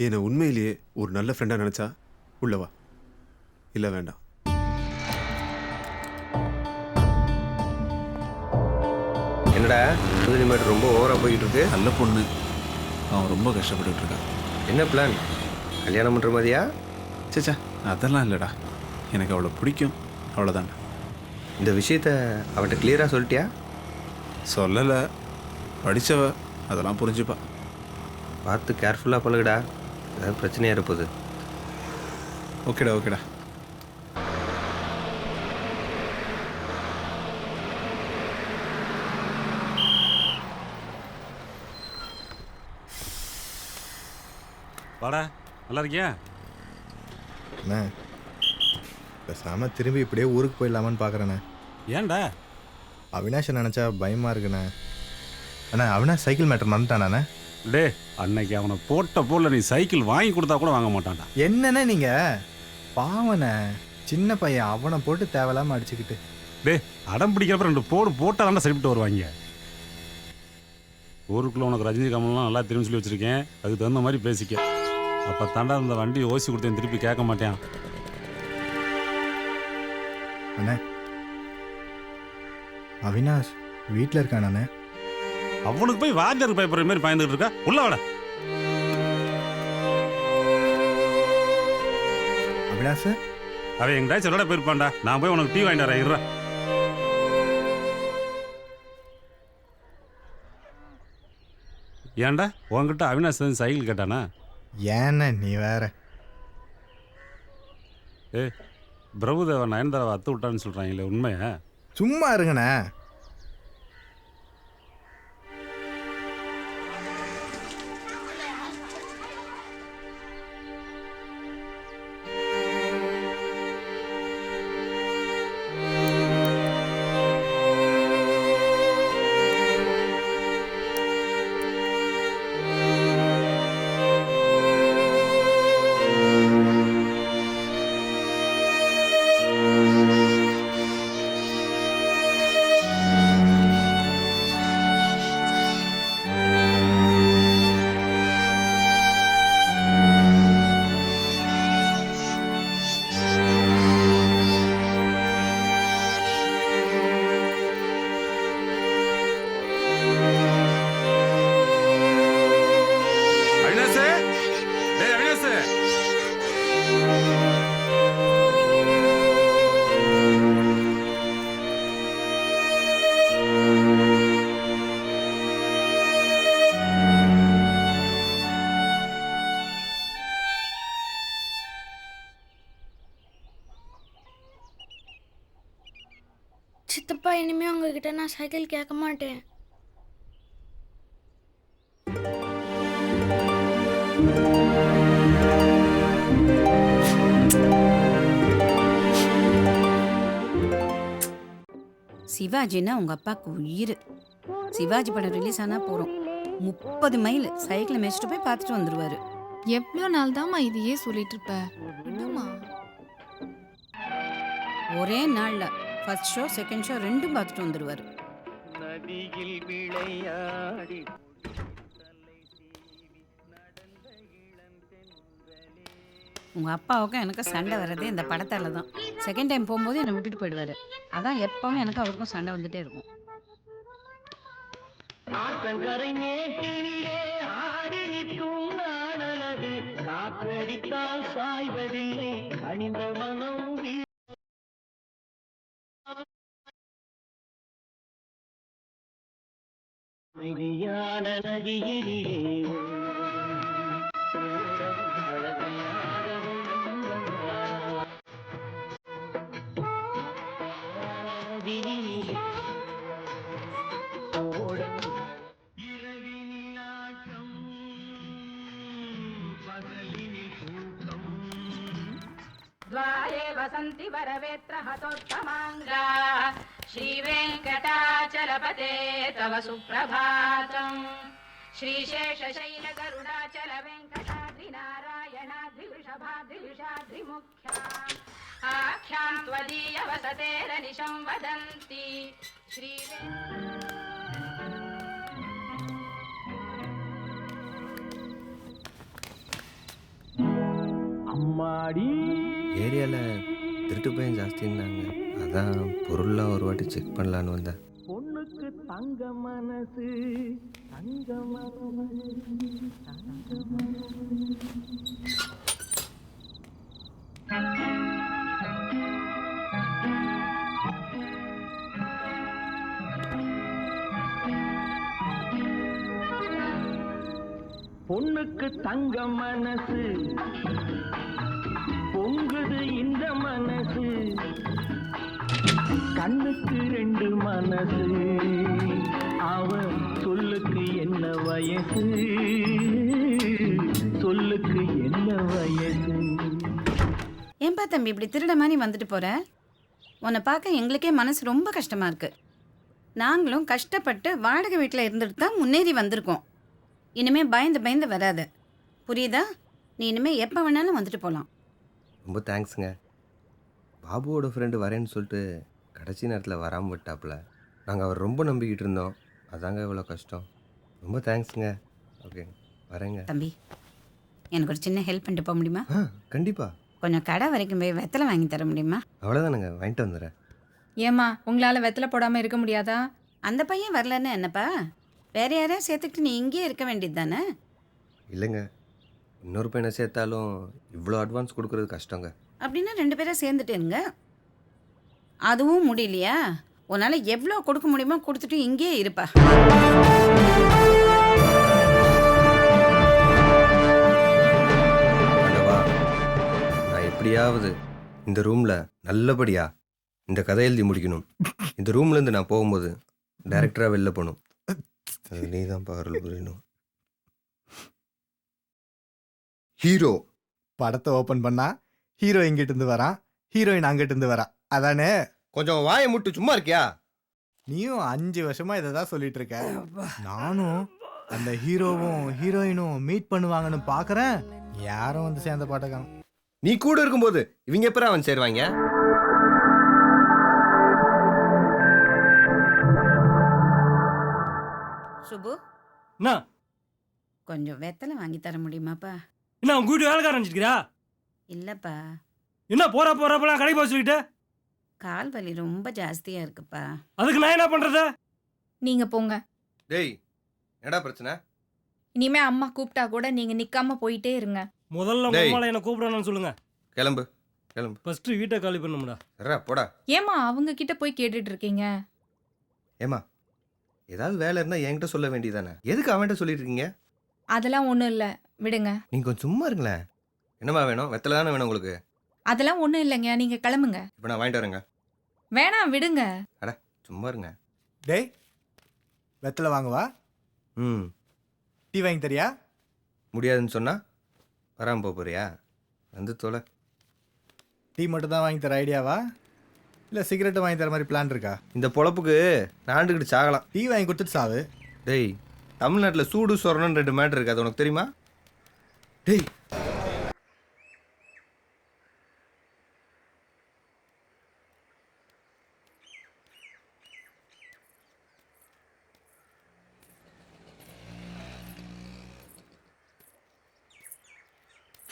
என்னை உண்மையிலேயே ஒரு நல்ல ஃப்ரெண்டா நினைச்சா உள்ள வா. இல்ல வேண்டாம். என்னடா புது மேட் ரொம்ப ஓவரா போயிட்டு இருக்கு. நல்ல பொண்ணு, அவன் ரொம்ப கஷ்டப்பட்டுட்டு இருக்கான். என்ன பிளான்? கல்யாணம் பண்ற மாதிரியா? சேச்சா அதெல்லாம் இல்லைடா, எனக்கு அவளை பிடிக்கும், அவ்வளோதான்டா. இந்த விஷயத்த அவட்ட கிளியரா சொல்லிட்டியா? சொல்லலை, படித்தவ அதெல்லாம் புரிஞ்சுப்பா. பார்த்து கேர்ஃபுல்லாக பழகுடா, ஏதாவது பிரச்சனையாக இருப்போது. ஓகேடா ஓகேடா. வாடா, நல்லா இருக்கியா? அண்ணே பேசாம திரும்பி இப்படியே ஊருக்கு போயிடலாமான்னு பார்க்குறேண்ணே. ஏன்டா? அவினாஷை நினச்சா பயமாக இருக்குண்ணே. அண்ணா அவினாஷ் சைக்கிள் மேட்டர் மறந்துட்டானே. டே, அன்னைக்கு அவனை போட்ட போல நீ சைக்கிள் வாங்கி கொடுத்தா கூட வாங்க மாட்டான்டா. என்னண்ணே நீங்கள் பாவண்ணே, சின்ன பையன், அவனை போட்டு தேவையில்லாமல் அடிச்சுக்கிட்டு. டே, அடம் பிடிக்கிறப்ப 2 போட்டால் தானே சரிப்பிட்டு வருவாங்க. ஊருக்குள்ளே உனக்கு ரஜினி கமல்லாம் நல்லா தெரியும் சொல்லி வச்சுருக்கேன். அதுக்கு தகுந்த மாதிரி பேசிக்க. அப்போ தாண்டா இந்த வண்டி ஓசி கொடுத்தேன் திருப்பி கேட்க மாட்டேன். அண்ணே அவினாஷ் வீட்டில் இருக்கானே. அவனுக்கு போய் வாத்தியாருக்கு பயப்படுற மாதிரி பயந்துட்டு இருக்கா. உள்ள வாடா. அவினாஷ் அவன் எங்கிட்ட சொல்லட போயிருப்பான்டா. நான் போய் உனக்கு டீ வாங்கிட்டு வரேன். இருடா. ஏன்டா உன்கிட்ட அவினாஷ் சைக்கிள் கேட்டானா? ஏண்ணே நீ வேற. பிரபுதேவன் நயன்தாராவை அத்து விட்டான்னு சொல்கிறாங்களே, உண்மையா? சும்மா இருங்கண்ணே. சித்தப்பா, இனிமே உங்ககிட்ட நான் சைக்கிள் கேட்க மாட்டேன். சிவாஜின்னா உங்க அப்பாவுக்கு உயிர். சிவாஜி படம் ரிலீஸ் ஆனா போறோம் 30 மைல் சைக்கிளை மேய்ச்சிட்டு போய் பார்த்துட்டு வந்துருவாரு. எவ்வளோ நாள் தாம்மா இதையே சொல்லிட்டு இருப்ப? விடுமா. ஒரே நாள்ல ஃபர்ஸ்ட் ஷோ செகண்ட் ஷோ ரெண்டும் பார்த்துட்டு வந்துருவாரு. உங்க அப்பாவுக்கும் எனக்கு சண்டை வர்றதே இந்த படத்தால தான். செகண்ட் டைம் போகும்போது என்னை விட்டுட்டு போயிடுவாரு. அதான் எப்பவும் எனக்கு அவருக்கும் சண்டை வந்துட்டே இருக்கும். वसन्ति वरवेत्र हतोत्तमाङ्गाः श्रीवेङ्कटाचलपते तव सुप्रभातम् श्रीशेषशैलगरुडाचल वेङ्कटाद्रिनारायणाद्रिवृषभाद्रिविषाद्रिमुख्या आख्यां त्वदीयवसतेरनिशं वदन्ति அம்மாடி ஏரியாவில் திருட்டு பையன் ஜாஸ்தின்னாங்க, அதான் பொருள்லாம் ஒரு வாட்டி செக் பண்ணலான்னு வந்தேன். பொண்ணுக்கு தங்க மனசு தங்க மனசு தங்க பொண்ணுக்கு தங்க மனசு பொங்குது இந்த மனசு கண்ணுக்கு ரெண்டு மனசு அவன் சொல்லுக்கு என்ன வயசு சொல்லுக்கு என்ன வயசு. ஏன்பா தம்பி இப்படி திருட மாதிரி வந்துட்டு போற? உன்னை பார்க்க எங்களுக்கே மனசு ரொம்ப கஷ்டமா இருக்கு. நாங்களும் கஷ்டப்பட்டு வாடகை வீட்டில் இருந்துட்டு தான் முன்னேறி வந்திருக்கோம். இனிமே பயந்து பயந்து வராத, புரியுதா? நீ இனிமே எப்போ வேணாலும் வந்துட்டு போகலாம். ரொம்ப தேங்க்ஸுங்க. பாபுவோட ஃப்ரெண்டு வரேன்னு சொல்லிட்டு கடைசி நேரத்தில் வராமல் விட்டாப்புல. நாங்கள் அவர் ரொம்ப நம்பிக்கிட்டு இருந்தோம், அதாங்க இவ்வளோ கஷ்டம். ரொம்ப தேங்க்ஸுங்க. ஓகே வரேங்க. தம்பி எனக்கு ஒரு சின்ன ஹெல்ப் பண்ணிட்டு போக முடியுமா? கண்டிப்பாக. கொஞ்சம் கடை வரைக்கும் போய் வெத்தலை வாங்கி தர முடியுமா? அவ்வளோதானுங்க, வாங்கிட்டு வந்துடுறேன். ஏம்மா உங்களால் வெத்தலை போடாமல் இருக்க முடியாதா? அந்த பையன் வரலன்னு என்னப்பா, வேற யாரையும் சேர்த்துக்கிட்டு நீ இங்கேயே இருக்க வேண்டியது தானே? இல்லைங்க, இன்னொரு பையனை சேர்த்தாலும் இவ்வளோ அட்வான்ஸ் கொடுக்குறது கஷ்டங்க. அப்படின்னா 2 பேரும் சேர்ந்துட்டேங்க. அதுவும் முடியலையா? உன்னால் எவ்வளோ கொடுக்க முடியுமோ கொடுத்துட்டு இங்கேயே இருப்பா. நான் எப்படியாவது இந்த ரூமில் நல்லபடியா இந்த கதை எழுதி முடிக்கணும். இந்த ரூம்லேருந்து நான் போகும்போது டைரக்டராக வெளில போகணும். அது நீ தான் பாருள் புரியணும். ஹீரோ படத்தை ஓப்பன் பண்ணா ஹீரோ இங்கிட்டு இருந்து வரான், ஹீரோயின் அங்கிட்டு இருந்து வரா. அதானே? கொஞ்சம் வாயை முட்டு சும்மா இருக்கியா? நீயும் 5 வருஷமா இதை தான் சொல்லிட்டு இருக்க. நானும் அந்த ஹீரோவும் ஹீரோயினும் மீட் பண்ணுவாங்கன்னு பாக்குறேன், யாரும் வந்து சேர்ந்த பாட்டக்கான. நீ கூட இருக்கும்போது இவங்க எப்பறம் அவன் சேருவாங்க? சுபு, கொஞ்சம் வெத்தலை வாங்கி தர முடியுமாப்பா? என்ன உங்க வீட்டு வேலைக்காரன் நினைச்சிருக்கிறா? இல்லப்பா. என்ன போறப்பெல்லாம் கடைக்கு போக சொல்லிட்டு? கால் வலி ரொம்ப ஜாஸ்தியா இருக்குப்பா. அதுக்கு நான் என்ன பண்றது? நீங்க போங்க. டேய் என்னடா பிரச்சனை? இனிமே அம்மா கூப்பிட்டா கூட நீங்க நிக்காம போயிட்டே இருங்க. முதல்ல உங்க அம்மால என்ன கூப்பிடணும்னு சொல்லுங்க. கிளம்பு கிளம்பு. ஃபர்ஸ்ட் வீட்டை காலி பண்ணும்டா. சரா போடா. ஏமா அவங்க கிட்ட போய் கேட்டுட்டு இருக்கீங்க? ஏமா ஏதாவது வேலை இருந்தா என்கிட்ட சொல்ல வேண்டியதானே, எதுக்கு அவன்கிட்ட சொல்லிட்டு இருக்கீங்க? அதெல்லாம் ஒண்ணும் இல்ல, விடுங்க. நீங்க கொஞ்சம் சும்மா இருங்களேன். என்னமா வேணும்? வெத்தலை தானே வேணும் உங்களுக்கு? அதெல்லாம் ஒண்ணும் இல்லைங்க, நீங்க கிளம்புங்க. இப்போ நான் வாங்கிட்டு வரேங்க. வேணாம் விடுங்க. அட சும்மா இருங்க. டேய் வெத்தலை வாங்குவா? டீ வாங்கி தரியா? முடியாதுன்னு சொன்னா வராமல் போக போறியா? வந்து தொலை. டீ மட்டும் தான் வாங்கி தர ஐடியாவா, இல்லை சிகரெட்டு வாங்கி தர மாதிரி பிளான் இருக்கா? இந்த பொழப்புக்கு நாண்டுக்கிட்டு சாகலாம். டீ வாங்கி கொடுத்துட்டு சாவு. டேய் தமிழ்நாட்டில் சூடு சொரணன்னு 2 மேட்ரு இருக்குது, அது உனக்கு தெரியுமா? டேய்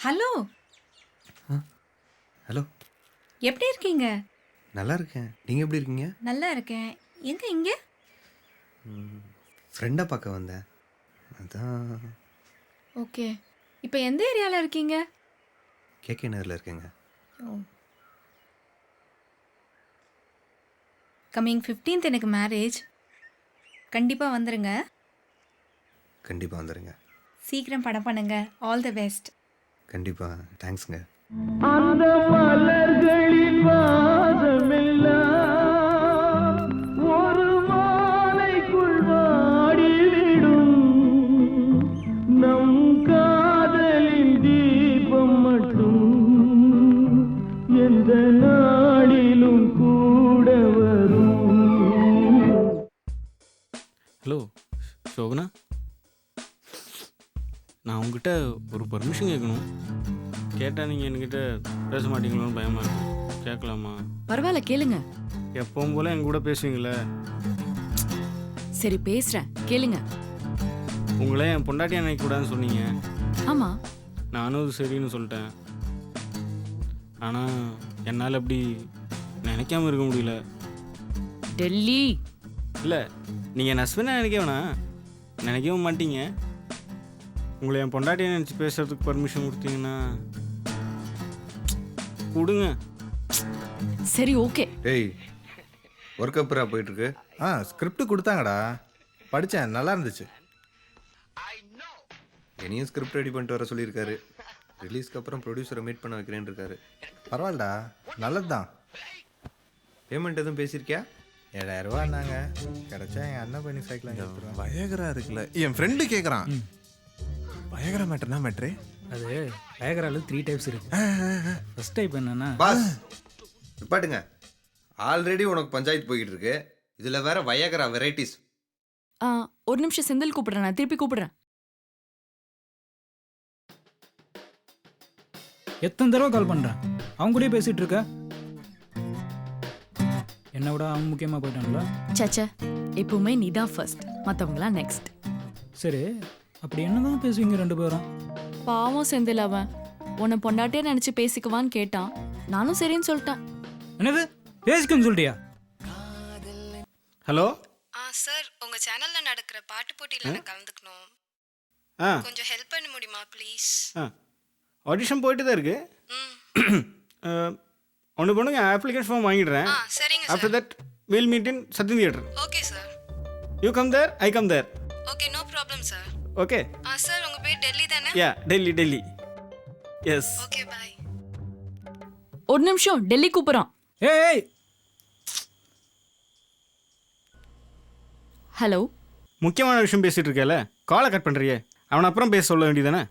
ஹலோ. ஹலோ, எப்படி இருக்கீங்க? நல்லா இருக்கேன். நீங்கள் எப்படி இருக்கீங்க? நல்லா இருக்கேன். எங்க இங்க? ஃப்ரெண்டை பார்க்க வந்தேன், அதான். ஓகே, இப்போ எந்த ஏரியாவில் இருக்கீங்க? கேகே நகரில் இருக்கேங்க. கம்மிங் 15th எனக்கு மேரேஜ். கண்டிப்பாக வந்துடுங்க. கண்டிப்பாக வந்துடுங்க. சீக்கிரம் படம் பண்ணுங்க. All the best. கண்டிப்பாக. தேங்க்ஸுங்க. அந்த மலர்களின் வாசமெல்லாம் ஒரு மாலைக்குள் வாடிவிடும். நம் காதலின் தீபம் மட்டும் எந்த சோபனா, நான் உங்ககிட்ட ஒரு பர்மிஷன் கேட்கணும். கேட்டால் நீங்கள் என்கிட்ட பேச மாட்டீங்களோன்னு பயமாக இருக்கு. கேட்கலாமா? பரவாயில்ல, கேளுங்க. எப்பவும் போல் என் கூட பேசுவீங்களே. சரி, பேசுகிறேன், கேளுங்க. உங்களே என் பொண்டாட்டியாக நினைக்கக்கூடாதுன்னு சொன்னீங்க. ஆமாம். நானும் அது சரின்னு சொல்லிட்டேன். ஆனால் என்னால் அப்படி நினைக்காம இருக்க முடியல. டெல்லி இல்லை, நீங்கள் என் ஹஸ்பண்டாக நினைக்க வேணாம், நினைக்கவும் மாட்டீங்க. உங்களை என் பொண்டாட்டியை நினச்சி பேசுறதுக்கு பர்மிஷன் கொடுத்தீங்கன்னா கொடுங்க. சரி, ஓகே. டேய், ஒர்க் அப்புறம் போயிட்டுருக்கு. ஸ்கிரிப்ட் கொடுத்தாங்கடா, படித்தேன், நல்லா இருந்துச்சு. என்னையும் ஸ்கிரிப்ட் ரெடி பண்ணிட்டு வர சொல்லியிருக்காரு. ரிலீஸ்க்கு அப்புறம் ப்ரொடியூசரை மீட் பண்ண வைக்கிறேன்னு இருக்காரு. பரவாயில்லடா, நல்லது தான். பேமெண்ட் எதுவும் பேசியிருக்கியா? 7000 ரூபான்னாங்க, கிடைச்சா எங்கள் அண்ணன் பண்ணி சைக்கிள் வயகரா இருக்குல்ல, என் ஃப்ரெண்டு கேட்குறான். வயகரா மேட்டர்னா மேட்ரு அது வயகரால 3 டைப்ஸ் இருக்கு. ஃபர்ஸ்ட் டைப் என்னன்னா, பாஸ் நிப்பாட்டுங்க. ஆல்ரெடி உனக்கு பஞ்சாயத்து போய்கிட்டு இருக்கு, இதில் வேற வயகரா வெரைட்டிஸ். ஒரு நிமிஷம், செந்தில் கூப்பிடுறேன், நான் திருப்பி கூப்பிடுறேன். எத்தனை தடவை கால் பண்ணுறேன், அவங்க கூடயே பேசிகிட்டு இருக்க. என்னை விட அவங்க முக்கியமாக போயிட்டாங்களா? சச்சா, எப்பவுமே நீ தான் ஃபர்ஸ்ட், மற்றவங்களாம் நெக்ஸ்ட். சரி, அப்படி என்னதான் பேசுவீங்க 2 பேரும்? பாவம் செந்தில், அவன் உன்னை பொண்டாட்டியே நினச்சி பேசிக்குவான்னு கேட்டான். நானும் சரின்னு சொல்லிட்டேன். என்னது, பேசிக்கன்னு சொல்லிட்டியா? ஹலோ சார், உங்கள் சேனலில் நடக்கிற பாட்டு போட்டியில் நான் கலந்துக்கணும். கொஞ்சம் ஹெல்ப் பண்ண முடியுமா ப்ளீஸ்? ஆடிஷன் போயிட்டு தான் இருக்கு. ஒன்று பண்ணுங்க, அப்ளிகேஷன் ஃபார்ம் வாங்கிடுறேன். சரிங்க. After that will meet in Sathyam theatre. Okay sir. You come there, I come there. Okay, no problem sir. Okay. Sir, உங்கள் பேர் டெல்லி தானே? Yeah, Delhi. Yes. Okay, bye. ஒரு நிமிஷம், டெல்லி கூப்பிட்றான். ஏய், ஹலோ. முக்கியமான விஷயம் பேசிட்டு இருக்கேல, காலை கட் பண்ணுறியே. அவனை அப்புறம் பேச சொல்ல வேண்டியதானே?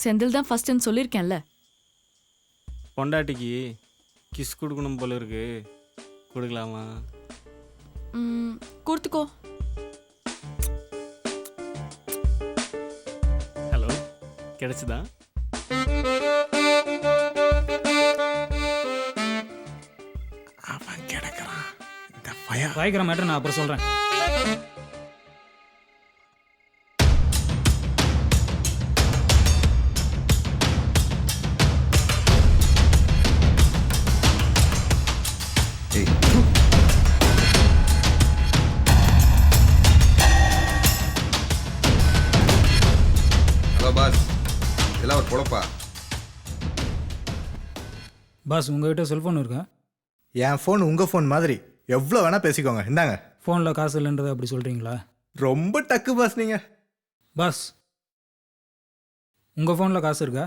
செந்தில் தான் ஃபர்ஸ்ட்னு சொல்லியிருக்கேன்ல. பொண்டாட்டிக்கு கிஸ் கொடுக்கணும் போல இருக்கு, கொடுக்கலாமா? கொடுத்துக்கோ. ஹலோ, கிடைச்சுதா? அவன் கிடக்குறான். இந்த பயங்கர மேட்டர் நான் அப்புறம் சொல்கிறேன். ஹலோ பாஸ், இதெல்லாம் ஒரு பொழப்பா? பாஸ், உங்ககிட்ட செல்ஃபோன் இருக்கா? என் ஃபோன் உங்கள் ஃபோன் மாதிரி, எவ்வளோ வேணால் பேசிக்கோங்க. இந்தாங்க. ஃபோனில் காசு இல்லைன்றதை அப்படி சொல்கிறீங்களா? ரொம்ப டக்கு பாஸ் நீங்கள். பாஸ், உங்கள் ஃபோனில் காசு இருக்கா?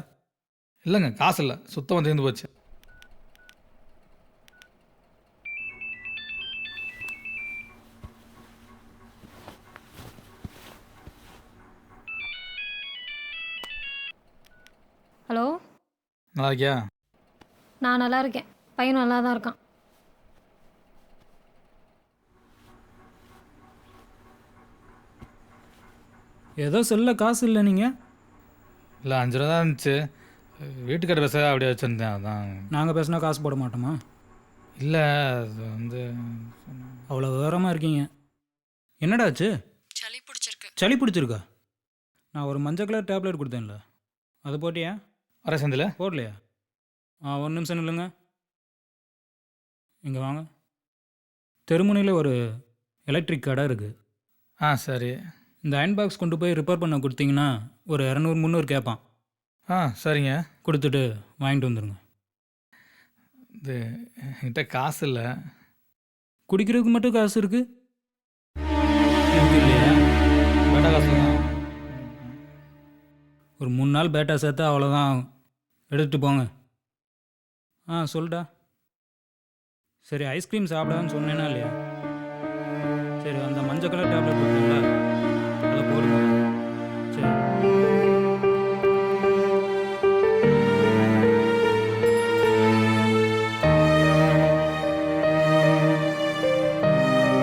இல்லைங்க, காசு இல்லை, சுத்தமாக தீர்ந்து போச்சு. ஹலோ, நல்லா இருக்கியா? நான் நல்லா இருக்கேன், பையன் நல்லா தான் இருக்கான். ஏதோ சொல்ல காசு இல்லை நீங்கள்? இல்லை, 5 ரூபா தான் இருந்துச்சு, வீட்டுக்கிட்ட பேச அப்படியே வச்சுருந்தேன், அதான். நாங்கள் பேசினா காசு போட மாட்டோமா? இல்லை, அது வந்து அவ்வளோ விவரமாக இருக்கீங்க. என்னடாச்சு? சளி பிடிச்சிருக்கா? நான் ஒரு மஞ்சள் கலர் டேப்லெட் கொடுத்தேன்ல, அது போட்டியா? வர சந்தில் போடலையா? ஒரு நிமிஷம் இல்லைங்க, இங்கே வாங்க. தெருமுனையில் ஒரு எலக்ட்ரிக் கடை இருக்குது. சரி. இந்த அயன் பாக்ஸ் கொண்டு போய் ரிப்பேர் பண்ண கொடுத்தீங்கன்னா ஒரு 200-300 கேட்பான். சரிங்க, கொடுத்துட்டு வாங்கிட்டு வந்துடுங்க. இது என்கிட்ட காசு இல்லை. குடிக்கிறதுக்கு மட்டும் காசு இருக்குது இல்லையா? பேட்டா காசு தான். ஒரு 3 நாள் பேட்டா சேர்த்தா அவ்வளோதான், எடுத்துகிட்டு போங்க. சொல்லிட்டா. சரி, ஐஸ்கிரீம் சாப்பிடான்னு சொன்னேன்னா இல்லையா? சரி, அந்த மஞ்சள் கலர் டேப்லெட் கொடுத்தீங்களா, அதை போடுங்க.